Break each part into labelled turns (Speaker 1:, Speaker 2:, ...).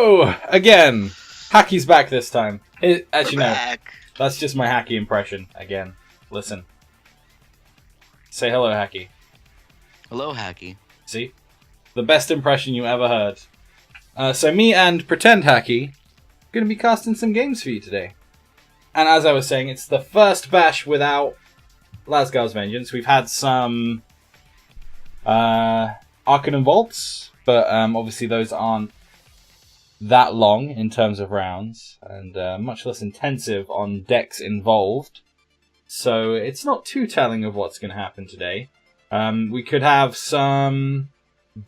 Speaker 1: Hello again. Hacky's back this time. Actually, no.
Speaker 2: Back.
Speaker 1: That's just my Hacky impression again. Listen. Say hello, Hacky.
Speaker 2: Hello, Hacky.
Speaker 1: See? The best impression you ever heard. So me and Pretend Hacky going to be casting some games for you today. And as I was saying, it's the first bash without Lasgar's Vengeance. We've had some Arcanum Vaults, but obviously those aren't that long in terms of rounds, and much less intensive on decks involved. So it's not too telling of what's going to happen today. We could have some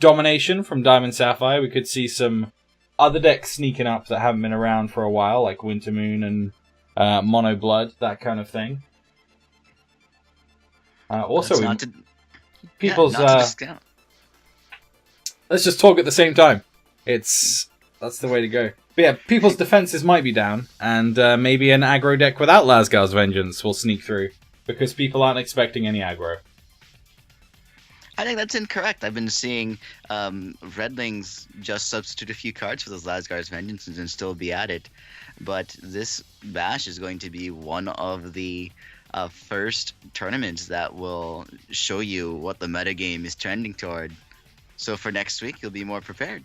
Speaker 1: domination from Diamond Sapphire. We could see some other decks sneaking up that haven't been around for a while, like Winter Moon and Mono Blood, that kind of thing. Also, people's let's just talk at the same time. That's the way to go. But yeah, people's defenses might be down, and maybe an aggro deck without Lasgar's Vengeance will sneak through, because people aren't expecting any aggro.
Speaker 2: I think that's incorrect. I've been seeing Redlings just substitute a few cards for those Lasgar's Vengeances and still be at it. But this bash is going to be one of the first tournaments that will show you what the metagame is trending toward. So for next week, you'll be more prepared.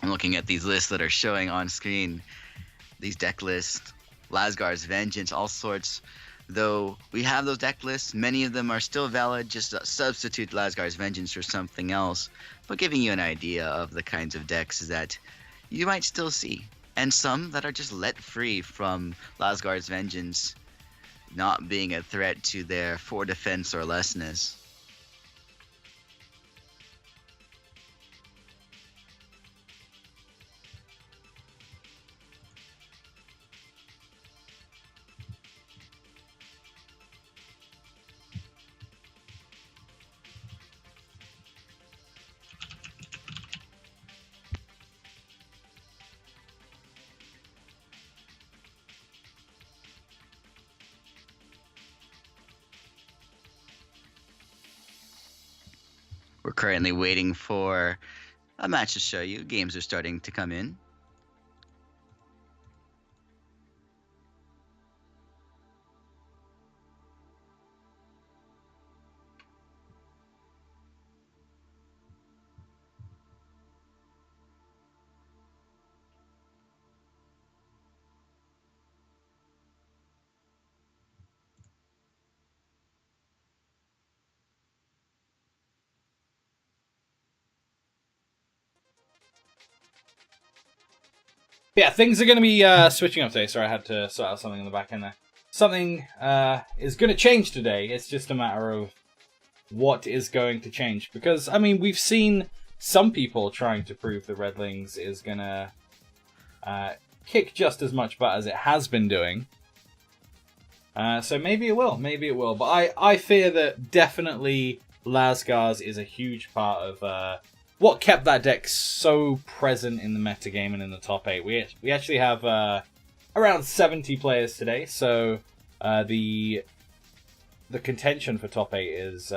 Speaker 2: I'm looking at these lists that are showing on screen. These deck lists, Lasgar's Vengeance, all sorts. Though we have those deck lists, many of them are still valid. Just substitute Lasgar's Vengeance for something else. But giving you an idea of the kinds of decks that you might still see. And some that are just let free from Lasgar's Vengeance not being a threat to their 4 defense or lessness. We're currently waiting for a match to show you. Games are starting to come in.
Speaker 1: Yeah, things are going to be switching up today. Sorry, I had to sort out something in the back end there. Something is going to change today. It's just a matter of what is going to change. Because, I mean, we've seen some people trying to prove the Redlings is going to kick just as much butt as it has been doing. So maybe it will. Maybe it will. But I fear that definitely Lasgar's is a huge part of what kept that deck so present in the metagame and in the top 8. We actually have around 70 players today, so the contention for top 8 is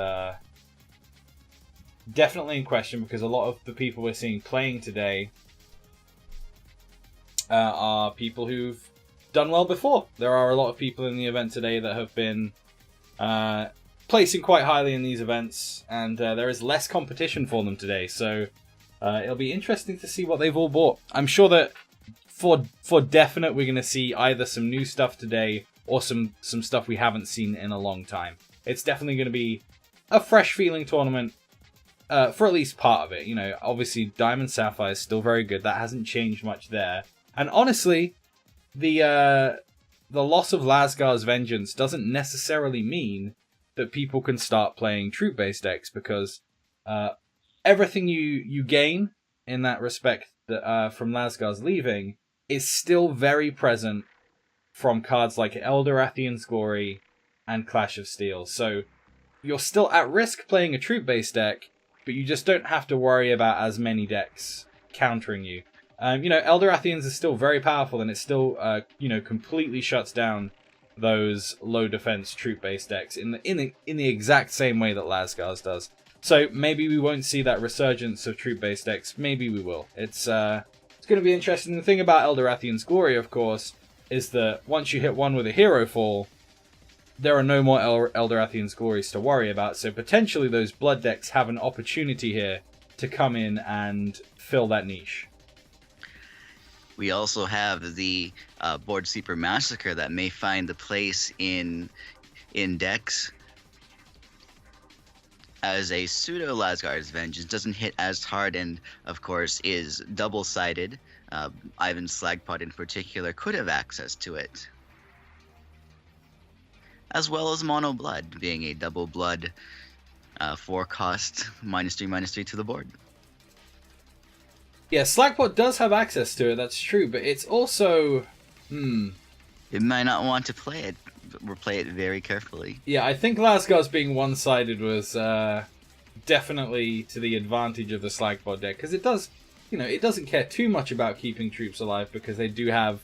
Speaker 1: definitely in question, because a lot of the people we're seeing playing today are people who've done well before. There are a lot of people in the event today that have been placing quite highly in these events, and there is less competition for them today, so it'll be interesting to see what they've all bought. I'm sure that for definite we're going to see either some new stuff today or some stuff we haven't seen in a long time. It's definitely going to be a fresh feeling tournament for at least part of it. You know, obviously Diamond Sapphire is still very good. That hasn't changed much there. And honestly, the loss of Lasgar's Vengeance doesn't necessarily mean that people can start playing troop-based decks, because everything you gain in that respect that, from Lasgar's leaving is still very present from cards like Eldorathian's Glory and Clash of Steel. So you're still at risk playing a troop-based deck, but you just don't have to worry about as many decks countering you. You know, Eldorathians is still very powerful, and it still, you know, completely shuts down those low defense troop based decks in the exact same way that Lasgar's does. So maybe we won't see that resurgence of troop based decks. Maybe we will. It's going to be interesting. The thing about Elderathian's Glory, of course, is that once you hit one with a hero fall, there are no more Elderathian's Glories to worry about. So potentially those blood decks have an opportunity here to come in and fill that niche.
Speaker 2: We also have the Board Sweeper Massacre that may find the place in decks as a pseudo Lasgar's Vengeance. Doesn't hit as hard and, of course, is double-sided. Ivan Slagpot in particular could have access to it. As well as Mono Blood, being a double blood 4-cost -3/-3 to the board.
Speaker 1: Yeah, Slagpot does have access to it, that's true, but it's also...
Speaker 2: It might not want to play it, but we'll play it very carefully.
Speaker 1: Yeah, I think Lasgar's being one-sided was definitely to the advantage of the Slagpot deck, because it does, it doesn't care too much about keeping troops alive because they do have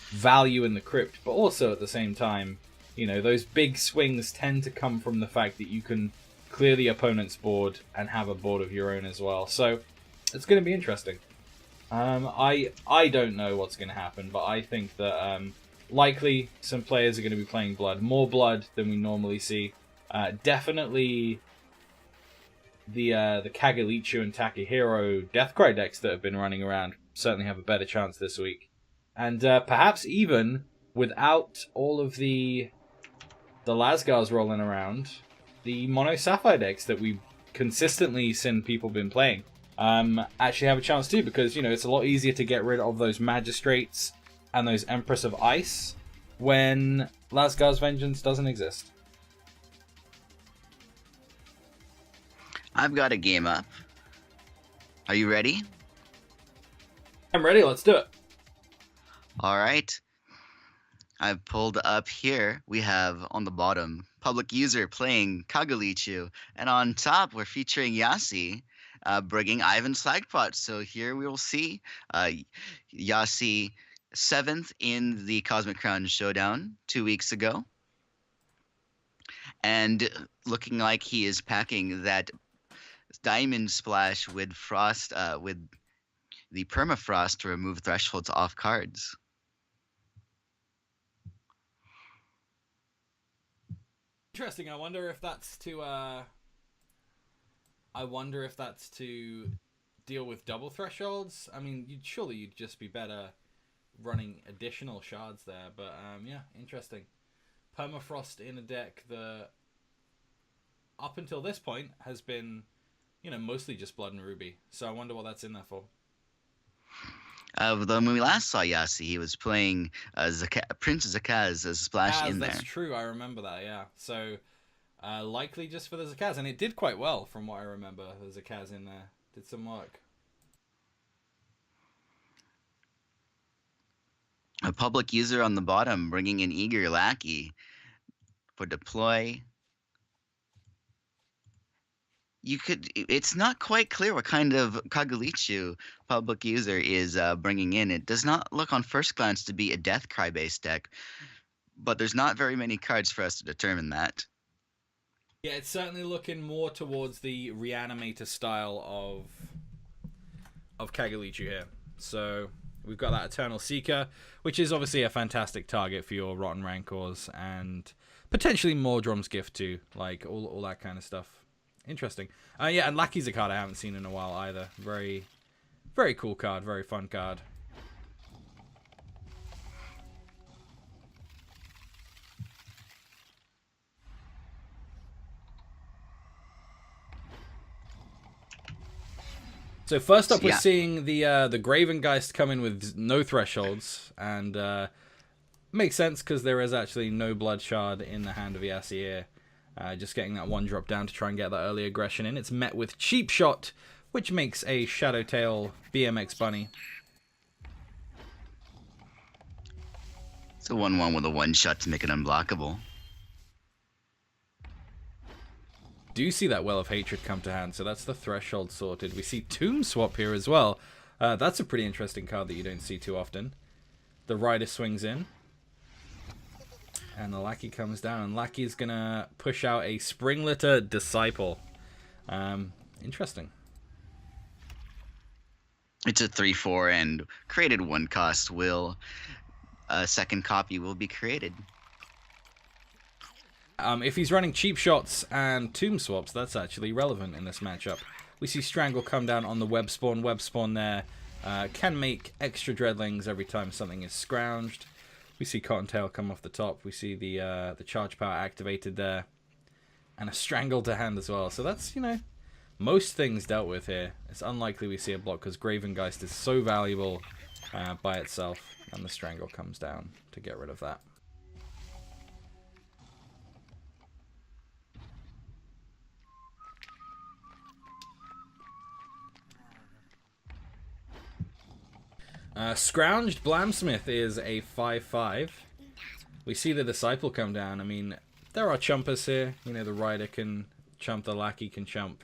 Speaker 1: value in the crypt, but also at the same time, those big swings tend to come from the fact that you can clear the opponent's board and have a board of your own as well. So it's going to be interesting. I don't know what's going to happen, but I think that likely some players are going to be playing blood, more blood than we normally see. Definitely the Kagalichu and Takahiro Deathcry decks that have been running around certainly have a better chance this week, and perhaps even without all of the Lasgars rolling around, the Mono Sapphire decks that we've consistently seen people been playing actually have a chance too, because it's a lot easier to get rid of those Magistrates and those Empress of Ice when Lasgar's Vengeance doesn't exist.
Speaker 2: I've got a game up. Are you ready?
Speaker 1: I'm ready, let's do it.
Speaker 2: Alright. I've pulled up here. We have on the bottom Publicuser playing Kagalichu, and on top we're featuring Yasi bringing Ivan Slagpot. So here we will see Yasi 7th in the Cosmic Crown Showdown 2 weeks ago, and looking like he is packing that Diamond Splash with Frost, with the Permafrost to remove thresholds off cards.
Speaker 1: Interesting. I wonder if that's to deal with double thresholds. I mean, surely you'd just be better running additional shards there, but yeah, interesting. Permafrost in a deck that up until this point has been, mostly just Blood and Ruby. So I wonder what that's in there for.
Speaker 2: When we last saw Yasi, he was playing Prince Zakaz as Splash in there.
Speaker 1: That's true, I remember that, yeah. So, likely just for the Zakaz, and it did quite well from what I remember. The Zakaz in there did some work.
Speaker 2: A Publicuser on the bottom, bringing in Eager Lackey for deploy. It's not quite clear what kind of Kagalichu Publicuser is bringing in. It does not look on first glance to be a Deathcry based deck, but there's not very many cards for us to determine that.
Speaker 1: Yeah, it's certainly looking more towards the Reanimator style of Kagalichu here. So we've got that Eternal Seeker, which is obviously a fantastic target for your Rotten Rancors, and potentially more Drum's Gift too, like all that kind of stuff. Interesting. Yeah, and Lackey's a card I haven't seen in a while either. Very, very cool card. Very fun card. So first up, we're seeing the Gravengeist come in with no thresholds, and makes sense because there is actually no blood shard in the hand of Yasi here. Just getting that one drop down to try and get that early aggression in. It's met with Cheap Shot, which makes a Shadowtail BMX Bunny.
Speaker 2: It's a 1/1 with a 1-shot to make it unblockable.
Speaker 1: Do see that Well of Hatred come to hand, so that's the threshold sorted. We see Tomb Swap here as well. That's a pretty interesting card that you don't see too often. The Rider swings in. And the Lackey comes down, and Lackey's gonna push out a Springlitter Disciple. Interesting.
Speaker 2: It's a 3/4 and created 1 cost. Will a second copy will be created.
Speaker 1: If he's running cheap shots and tomb swaps, that's actually relevant in this matchup. We see Strangle come down on the web spawn. Web spawn there can make extra dreadlings every time something is scrounged. We see Cottontail come off the top. We see the charge power activated there. And a Strangle to hand as well. So that's, you know, most things dealt with here. It's unlikely we see a block because Gravengeist is so valuable by itself. And the Strangle comes down to get rid of that. Scrounged Blamsmith is a 5/5. We see the Disciple come down. I mean, there are chumpers here. You know, the Rider can chump, the Lackey can chump.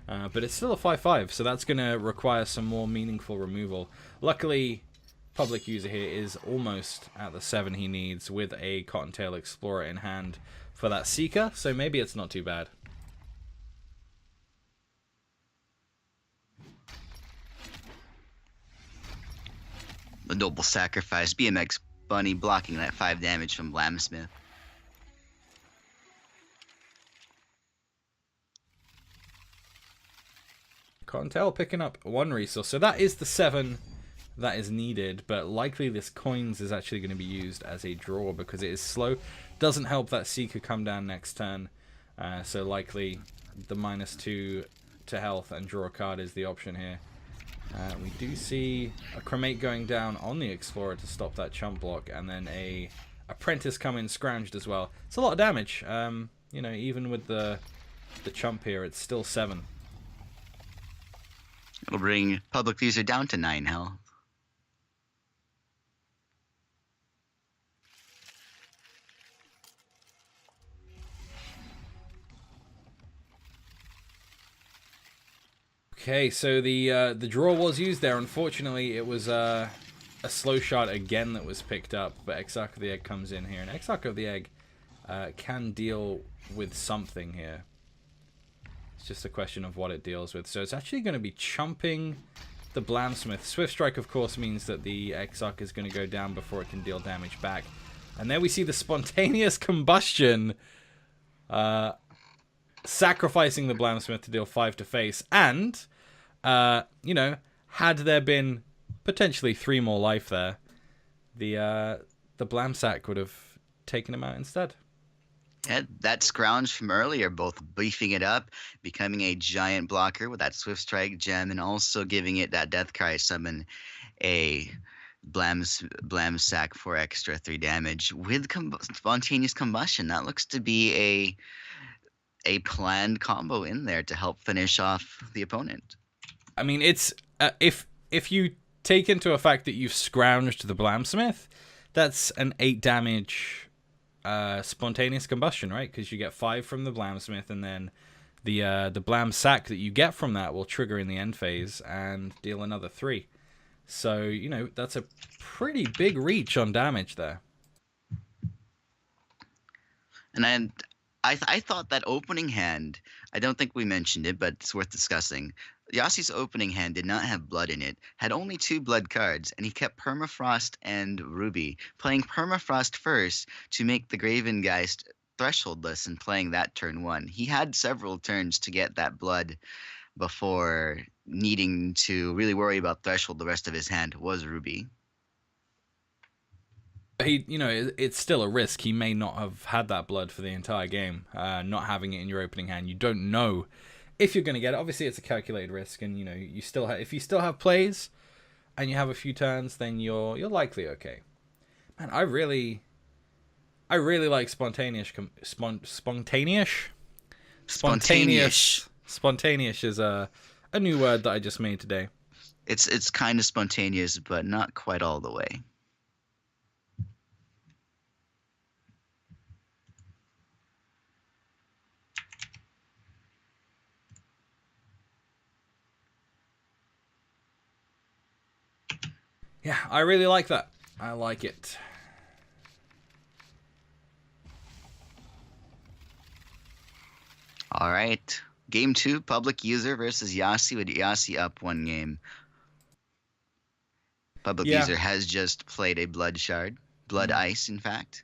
Speaker 1: But it's still a 5/5, so that's going to require some more meaningful removal. Luckily, Publicuser here is almost at the 7 he needs with a Cottontail Explorer in hand for that Seeker, so maybe it's not too bad.
Speaker 2: The Noble Sacrifice, BMX Bunny blocking that 5 damage from Blamsmith.
Speaker 1: Cottontail picking up 1 resource, so that is the 7 that is needed, but likely this coins is actually going to be used as a draw because it is slow. Doesn't help that Seeker come down next turn, so likely the -2 to health and draw a card is the option here. We do see a Cremate going down on the Explorer to stop that chump block, and then a Apprentice coming scrounged as well. It's a lot of damage. You know, even with the chump here, it's still 7.
Speaker 2: It'll bring Publicuser down to 9 health.
Speaker 1: Okay, so the draw was used there. Unfortunately, it was a slow shot again that was picked up, but Exarch of the Egg comes in here, and Exarch of the Egg can deal with something here. It's just a question of what it deals with. So it's actually going to be chumping the Blamsmith. Swift Strike, of course, means that the Exarch is going to go down before it can deal damage back. And there we see the Spontaneous Combustion sacrificing the Blamsmith to deal 5 to face. And, you know, had there been potentially 3 more life there, the Blamsack would have taken him out instead.
Speaker 2: Yeah, that scrounge from earlier, both beefing it up, becoming a giant blocker with that Swift Strike gem, and also giving it that Deathcry summon, a Blamsack for extra 3 damage with Spontaneous Combustion. That looks to be a planned combo in there to help finish off the opponent.
Speaker 1: I mean, it's if you take into effect that you've scrounged the Blamsmith, that's an 8 damage Spontaneous Combustion, right? Because you get 5 from the Blamsmith, and then the Blamsack that you get from that will trigger in the end phase and deal another 3. So, you know, that's a pretty big reach on damage there.
Speaker 2: And I thought that opening hand, I don't think we mentioned it, but it's worth discussing. Yasi's opening hand did not have blood in it, had only 2 blood cards, and he kept Permafrost and Ruby, playing Permafrost first to make the Gravengeist thresholdless and playing that turn 1. He had several turns to get that blood before needing to really worry about threshold. The rest of his hand was Ruby.
Speaker 1: He, you know, it's still a risk. He may not have had that blood for the entire game. Not having it in your opening hand, you don't know if you're going to get it. Obviously, it's a calculated risk, and you know you still if you still have plays, and you have a few turns, then you're likely okay. Man, I really like spontaneous. Spontaneous is a new word that I just made today.
Speaker 2: It's kind of spontaneous, but not quite all the way.
Speaker 1: Yeah, I really like that. I like it.
Speaker 2: All right. Game 2, Publicuser versus Yasi, with Yasi up 1 game. Publicuser has just played a Blood Shard. Blood Ice, in fact.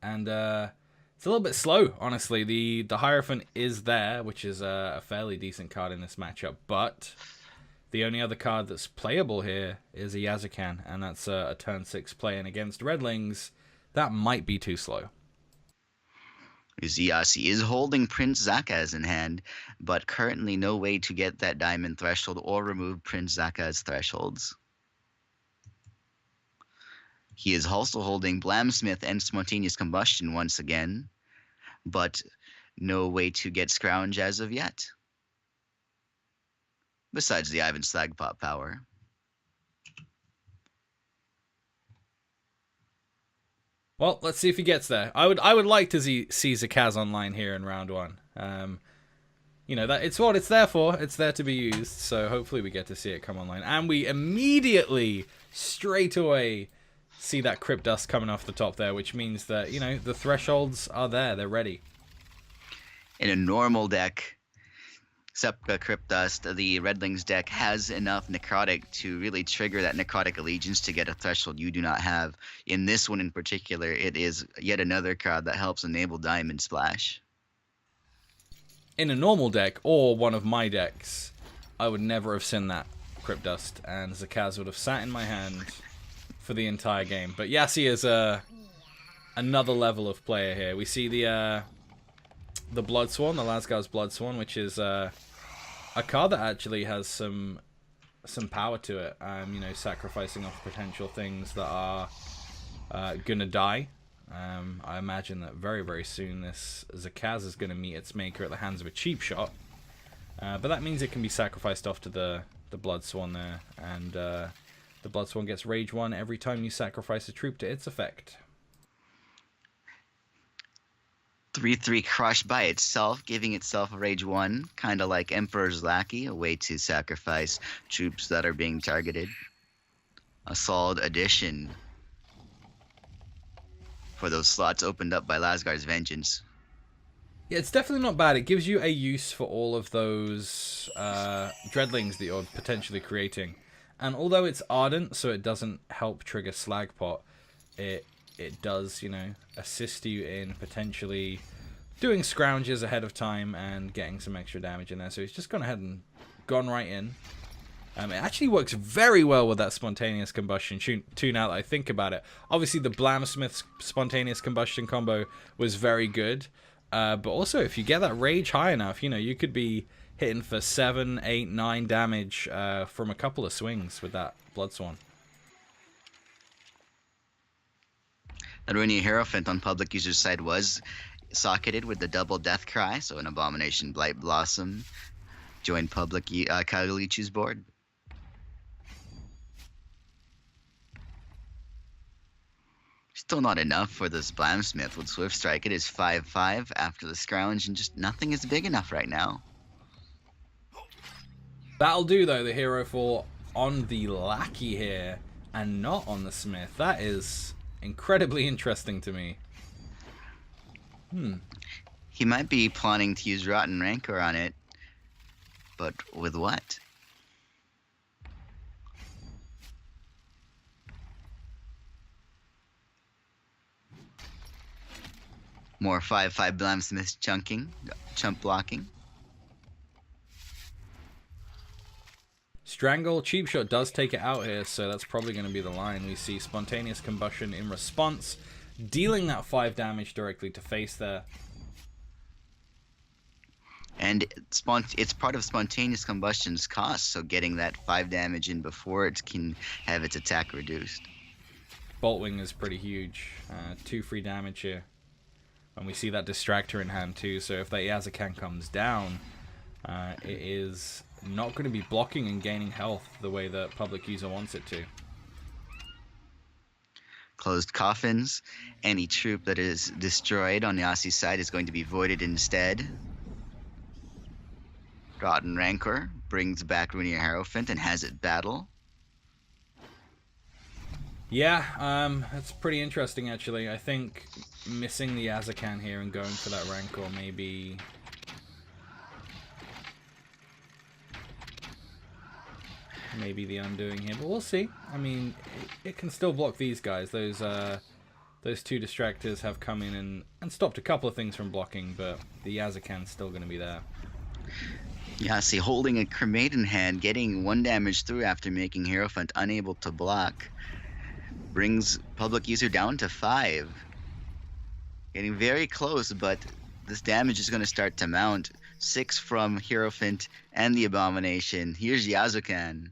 Speaker 1: And it's a little bit slow, honestly. The Hierophant is there, which is a fairly decent card in this matchup, but the only other card that's playable here is a Yazican, and that's a turn 6 play, and against Redlings, that might be too slow.
Speaker 2: Yasi is holding Prince Zakaz in hand, but currently no way to get that diamond threshold or remove Prince Zakaz's thresholds. He is also holding Blamsmith and Spontaneous Combustion once again, but no way to get Scrounge as of yet. Besides the Ivan Slagpot power.
Speaker 1: Well, let's see if he gets there. I would like to see Zakaz online here in round 1. You know, that it's what it's there for. It's there to be used. So hopefully we get to see it come online. And we immediately, straight away, see that Crypt Dust coming off the top there, which means that, you know, the thresholds are there. They're ready.
Speaker 2: In a normal deck, Sepka Crypt Dust, the Redlings deck has enough Necrotic to really trigger that Necrotic Allegiance to get a threshold you do not have. In this one in particular, it is yet another card that helps enable Diamond Splash.
Speaker 1: In a normal deck, or one of my decks, I would never have seen that Crypt Dust, and Zakaz would have sat in my hand for the entire game. But Yasi is another level of player here. We see the Bloodsworn, the Lasgar's Bloodsworn, which is a card that actually has some power to it. You know, sacrificing off potential things that are gonna die. I imagine that very, very soon this Zakaz is gonna meet its maker at the hands of a cheap shot. But that means it can be sacrificed off to the Bloodsworn there, and the Bloodsworn gets Rage 1 every time you sacrifice a troop to its effect.
Speaker 2: 3/3 Crush by itself, giving itself a Rage 1, kind of like Emperor's Lackey, a way to sacrifice troops that are being targeted. A solid addition for those slots opened up by Lasgar's Vengeance.
Speaker 1: Yeah, it's definitely not bad. It gives you a use for all of those Dreadlings that you're potentially creating. And although it's Ardent, so it doesn't help trigger Slagpot, it does, you know, assist you in potentially doing scrounges ahead of time and getting some extra damage in there. So it's just gone ahead and gone right in. It actually works very well with that Spontaneous Combustion too, now that I think about it. Obviously, the Blamsmith Spontaneous Combustion combo was very good. But also, if you get that Rage high enough, you know, you could be hitting for 7, 8, 9 damage from a couple of swings with that Bloodsworn.
Speaker 2: The Runia Hierophant on Publicuser's side was socketed with the double Death Cry, so an Abomination Blight Blossom joined Kagalichu's board. Still not enough for this Blamsmith with Swift Strike. It is 5/5 after the scrounge, and just nothing is big enough right now.
Speaker 1: That'll do, though, the hero fall on the Lackey here and not on the Smith. That is incredibly interesting to me.
Speaker 2: He might be planning to use Rotten Rancor on it, but with what? More 5/5 Blamsmith chump blocking.
Speaker 1: Strangle, Cheap Shot does take it out here, so that's probably going to be the line. We see Spontaneous Combustion in response, dealing that 5 damage directly to face there.
Speaker 2: And it's part of Spontaneous Combustion's cost, so getting that 5 damage in before it can have its attack reduced.
Speaker 1: Boltwing is pretty huge. 2 free damage here. And we see that Distractor in hand too, so if that Yazican comes down, it is not going to be blocking and gaining health the way that Publicuser wants it to.
Speaker 2: Closed Coffins. Any troop that is destroyed on Yasi's side is going to be voided instead. Rotten Rancor brings back Runia Hierophant and has it battle.
Speaker 1: Yeah, that's pretty interesting actually. I think missing the Yazican here and going for that Rancor maybe maybe the undoing here, but we'll see. I mean, it can still block these guys. Those two distractors have come in and stopped a couple of things from blocking, but the Yazakan's still going to be there.
Speaker 2: Yasi holding a Cremate in hand, getting 1 damage through after making Hierophant unable to block. Brings Publicuser down to 5. Getting very close, but this damage is going to start to mount. 6 from Hierophant and the Abomination. Here's Yazukan.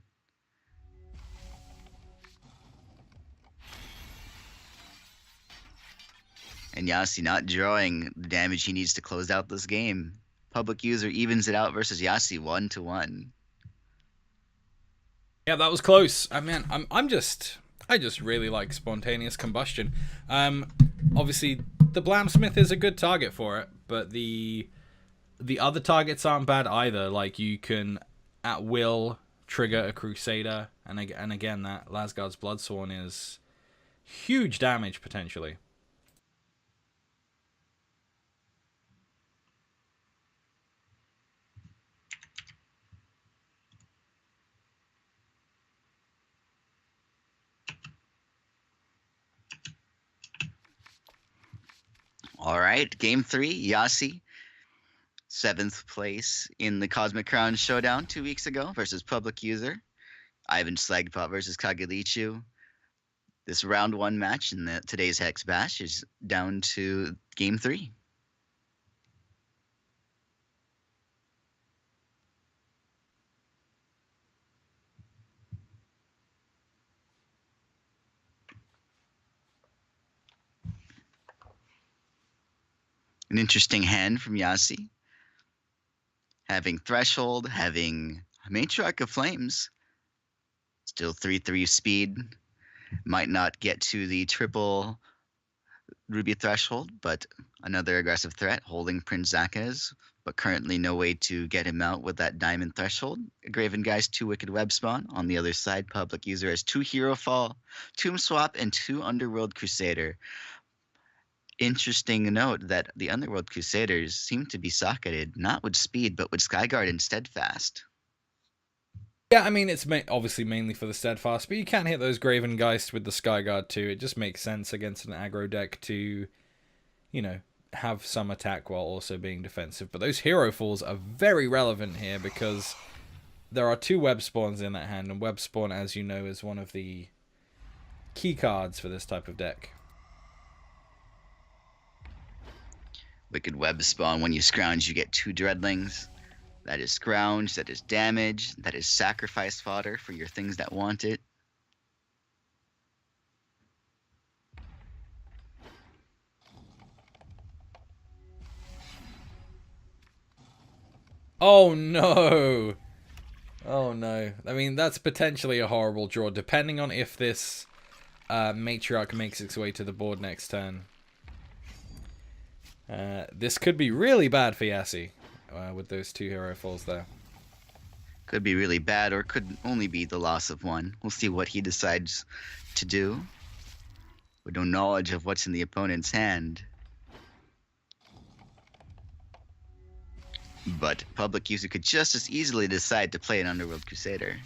Speaker 2: And Yasi not drawing the damage he needs to close out this game. Publicuser evens it out versus Yasi 1-1.
Speaker 1: Yeah, that was close. I mean, I just really like spontaneous combustion. Obviously, the Blamsmith is a good target for it, but the other targets aren't bad either. Like, you can at will trigger a Crusader, and again, that Lasgard's Bloodsworn is huge damage potentially.
Speaker 2: All right, game 3, Yasi, 7th place in the Cosmic Crown Showdown 2 weeks ago versus Publicuser. Ivan Slagpot versus Kagalichu. This round 1 match in today's Hex Bash is down to game 3. An interesting hand from Yasi. Having Threshold, having Matriarch of Flames. Still 3/3 speed. Might not get to the triple Ruby Threshold, but another aggressive threat, holding Prince Zakez, but currently no way to get him out with that Diamond Threshold. Graven Geist, 2 Wicked Web Spawn. On the other side, Publicuser has 2 Hero Fall, Tomb Swap, and 2 Underworld Crusader. Interesting note that the Underworld Crusaders seem to be socketed, not with speed, but with Skyguard and Steadfast.
Speaker 1: Yeah, I mean, it's obviously mainly for the Steadfast, but you can hit those Graven Geist with the Skyguard too. It just makes sense against an aggro deck to, you know, have some attack while also being defensive. But those Hero Falls are very relevant here because there are 2 Web Spawns in that hand, and Web Spawn, as you know, is one of the key cards for this type of deck.
Speaker 2: Wicked Web Spawn, when you scrounge, you get 2 Dreadlings. That is scrounge, that is damage, that is sacrifice fodder for your things that want it.
Speaker 1: Oh no! Oh no. I mean, that's potentially a horrible draw, depending on if this Matriarch makes its way to the board next turn. This could be really bad for Yasi with those 2 Hero Falls there.
Speaker 2: Could be really bad, or could only be the loss of 1. We'll see what he decides to do. With no knowledge of what's in the opponent's hand. But Publicuser could just as easily decide to play an Underworld Crusader.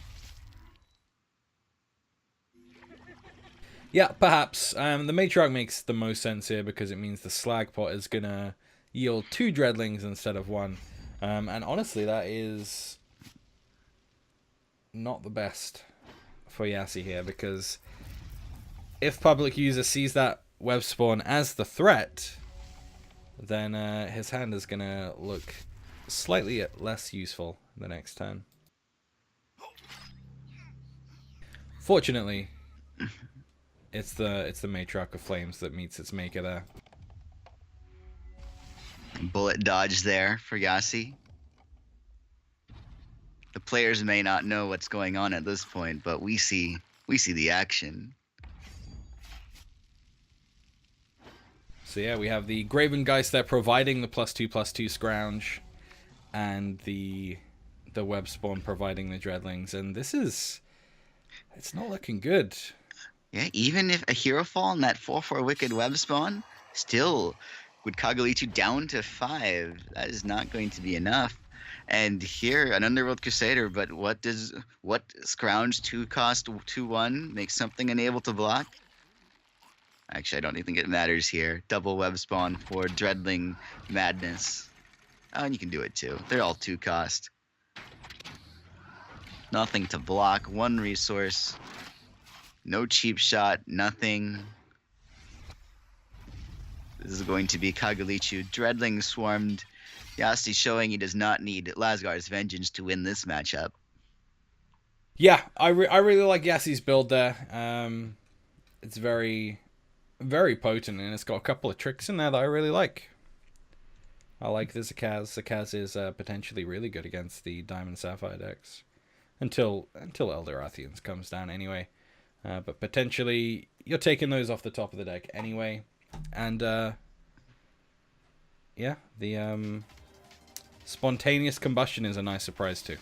Speaker 1: Yeah, perhaps. The Matriarch makes the most sense here because it means the Slagpot is going to yield 2 Dreadlings instead of 1. And honestly, that is not the best for Yasi here, because if Publicuser sees that Web Spawn as the threat, then his hand is going to look slightly less useful the next turn. Fortunately, it's the Matriarch of Flames that meets its maker there.
Speaker 2: Bullet dodge there for Yasi. The players may not know what's going on at this point, but we see the action.
Speaker 1: So yeah, we have the Graven Geist there providing the +2/+2 scrounge, and the Web Spawn providing the Dreadlings, and it's not looking good.
Speaker 2: Yeah, even if a Hero Fall and that 4/4 Wicked Web Spawn, still with Kagalichu down to 5, that is not going to be enough. And here, an Underworld Crusader, but what Scrounge 2 cost 2/1 makes something unable to block? Actually, I don't even think it matters here. Double web spawn for Dreadling Madness. Oh, and you can do it too. They're all 2 cost. Nothing to block, 1 resource. No cheap shot, nothing. This is going to be Kagalichu. Dreadling swarmed. Yasi showing he does not need Lasgar's Vengeance to win this matchup.
Speaker 1: Yeah, I really like Yasi's build there. It's very, very potent, and it's got a couple of tricks in there that I really like. I like the Zakaz. Zakaz is potentially really good against the Diamond Sapphire decks. Until Elder Artheans comes down anyway. But potentially, you're taking those off the top of the deck anyway. And, yeah, the spontaneous combustion is a nice surprise too.